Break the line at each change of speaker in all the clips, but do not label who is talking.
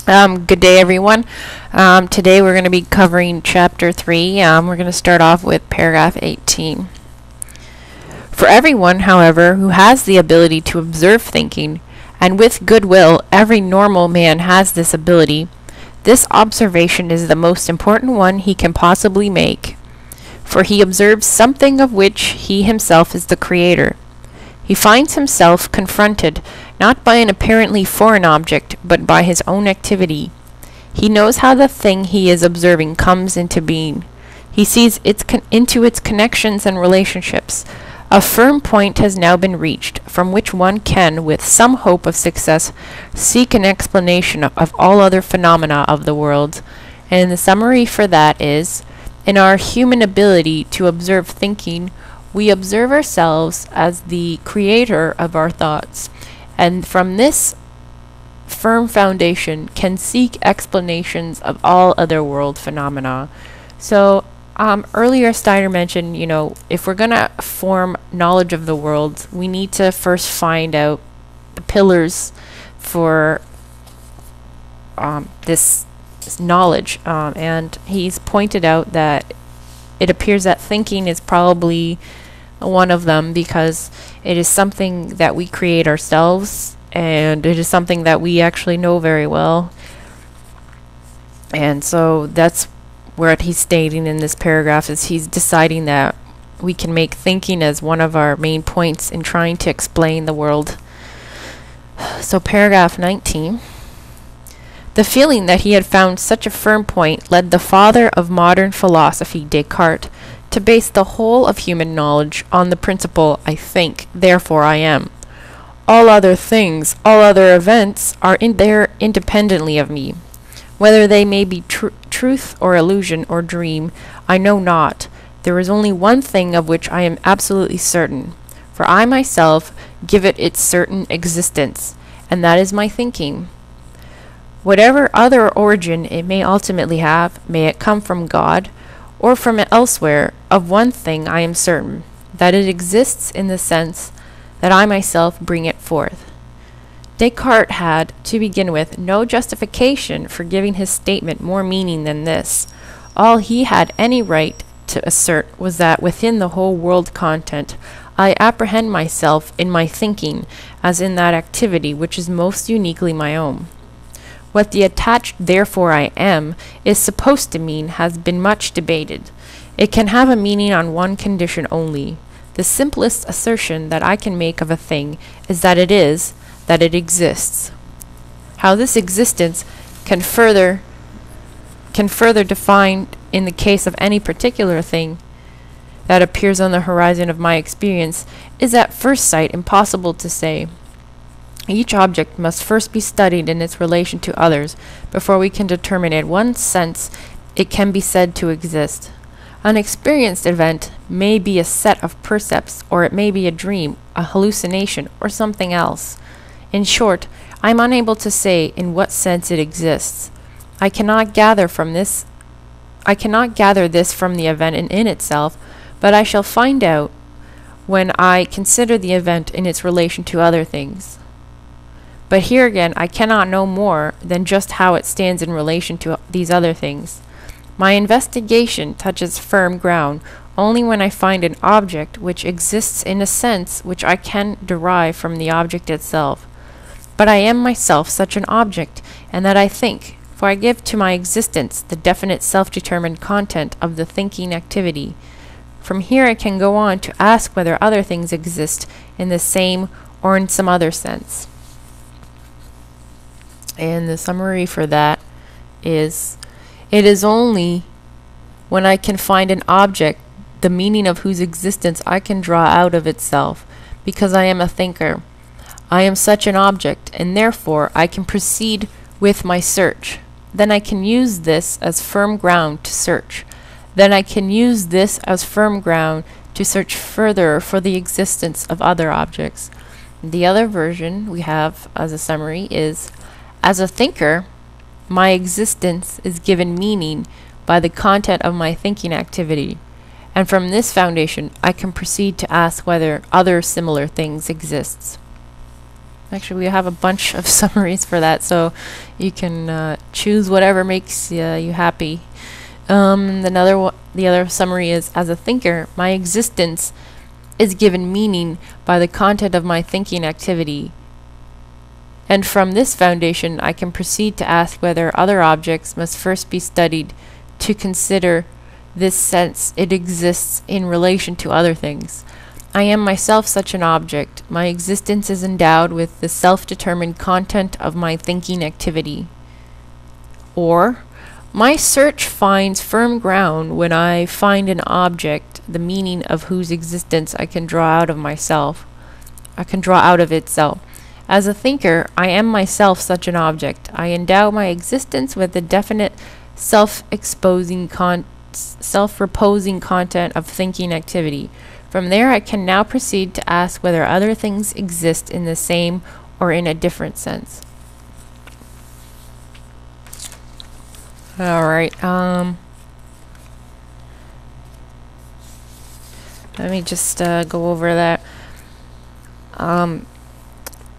Good day, everyone. Today we're going to be covering Chapter 3. We're going to start off with paragraph 18. For everyone, however, who has the ability to observe thinking, and with goodwill, every normal man has this ability, this observation is the most important one he can possibly make, for he observes something of which he himself is the creator. He finds himself confronted not by an apparently foreign object, but by his own activity. He knows how the thing he is observing comes into being. He sees into its connections and relationships. A firm point has now been reached, from which one can, with some hope of success, seek an explanation of all other phenomena of the world. And the summary for that is, in our human ability to observe thinking, we observe ourselves as the creator of our thoughts, and from this firm foundation can seek explanations of all other world phenomena. So earlier Steiner mentioned, if we're going to form knowledge of the world, we need to first find out the pillars for this knowledge, and he's pointed out that it appears that thinking is probably one of them, because it is something that we create ourselves, and it is something that we actually know very well. And so that's what he's stating in this paragraph, is he's deciding that we can make thinking as one of our main points in trying to explain the world. So paragraph 19. The feeling that he had found such a firm point led the father of modern philosophy, Descartes, to base the whole of human knowledge on the principle, I think, therefore I am. All other things, all other events, are there independently of me. Whether they may be truth or illusion or dream, I know not. There is only one thing of which I am absolutely certain, for I myself give it its certain existence, and that is my thinking. Whatever other origin it may ultimately have, may it come from God, or from elsewhere, of one thing I am certain, that it exists in the sense that I myself bring it forth. Descartes had, to begin with, no justification for giving his statement more meaning than this. All he had any right to assert was that within the whole world content, I apprehend myself in my thinking as in that activity which is most uniquely my own. What the attached therefore I am is supposed to mean has been much debated. It can have a meaning on one condition only. The simplest assertion that I can make of a thing is that it exists. How this existence can further define in the case of any particular thing that appears on the horizon of my experience is at first sight impossible to say. Each object must first be studied in its relation to others before we can determine in what sense it can be said to exist. An experienced event may be a set of percepts, or it may be a dream, a hallucination, or something else. In short, I am unable to say in what sense it exists. I cannot gather this from the event in itself, but I shall find out when I consider the event in its relation to other things. But here again, I cannot know more than just how it stands in relation to these other things. My investigation touches firm ground only when I find an object which exists in a sense which I can derive from the object itself. But I am myself such an object, and that I think, for I give to my existence the definite self-determined content of the thinking activity. From here I can go on to ask whether other things exist in the same or in some other sense. And the summary for that is, it is only when I can find an object, the meaning of whose existence I can draw out of itself, because I am a thinker. I am such an object, and therefore I can proceed with my search. Then I can use this as firm ground to search. Then I can use this as firm ground to search further for the existence of other objects. The other version we have as a summary is, as a thinker, my existence is given meaning by the content of my thinking activity, and from this foundation I can proceed to ask whether other similar things exist. Actually, we have a bunch of summaries for that, so you can choose whatever makes you happy. The other summary is, as a thinker, my existence is given meaning by the content of my thinking activity. And from this foundation, I can proceed to ask whether other objects must first be studied to consider this sense it exists in relation to other things. I am myself such an object. My existence is endowed with the self-determined content of my thinking activity. Or, my search finds firm ground when I find an object, the meaning of whose existence I can draw out of myself. I can draw out of itself. As a thinker, I am myself such an object. I endow my existence with the definite self-reposing content of thinking activity. From there, I can now proceed to ask whether other things exist in the same or in a different sense. Alright, let me just go over that.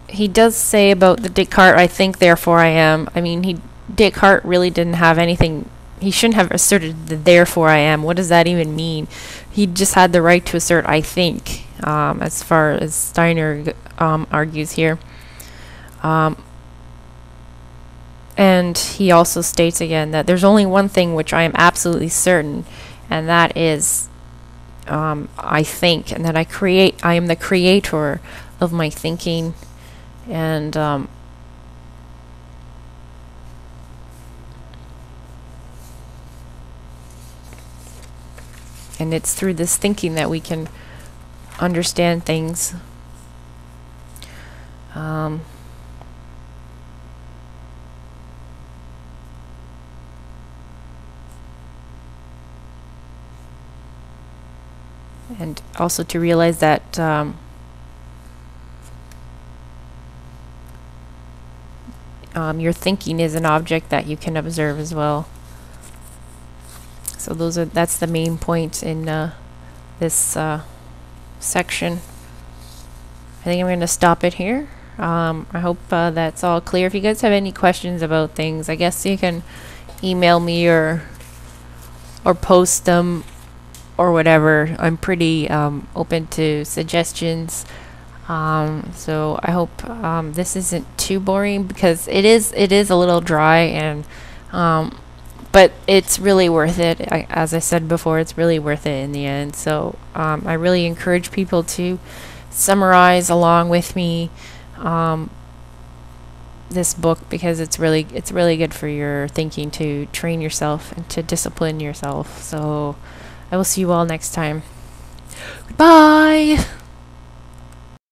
He does say about the Descartes, I think, therefore I am. I mean, Descartes really didn't have anything. He shouldn't have asserted the therefore I am. What does that even mean? He just had the right to assert I think, as far as Steiner argues here. And he also states again that there's only one thing which I am absolutely certain, and that is I think, and that I am the creator of my thinking, and it's through this thinking that we can understand things. And also to realize that your thinking is an object that you can observe as well. So that's the main point in this section. I think I'm going to stop it here. I hope that's all clear. If you guys have any questions about things, I guess you can email me or post them or whatever. I'm pretty open to suggestions. So I hope this isn't too boring, because it is a little dry, and but it's really worth it. As I said before, it's really worth it in the end. So I really encourage people to summarize along with me this book, because it's really good for your thinking, to train yourself and to discipline yourself. So I will see you all next time. Goodbye!